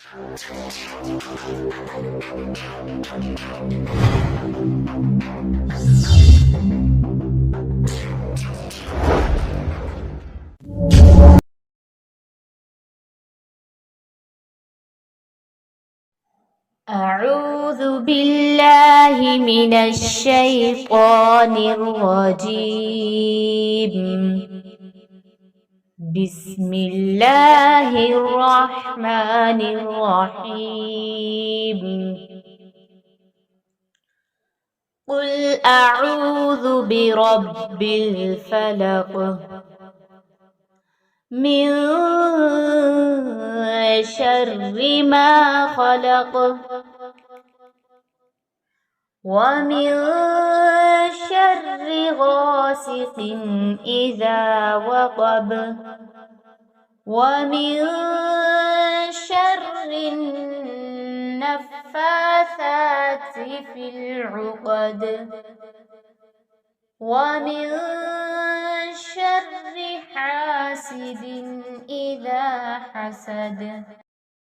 أعوذ بالله من الشيطان الرجيم. بسم الله الرحمن الرحيم. قل أعوذ برب الفلق من شر ما خلق ومن شر غاسق إذا وقب ومن شر النفاثات في العقد ومن شر حاسد إذا حسد.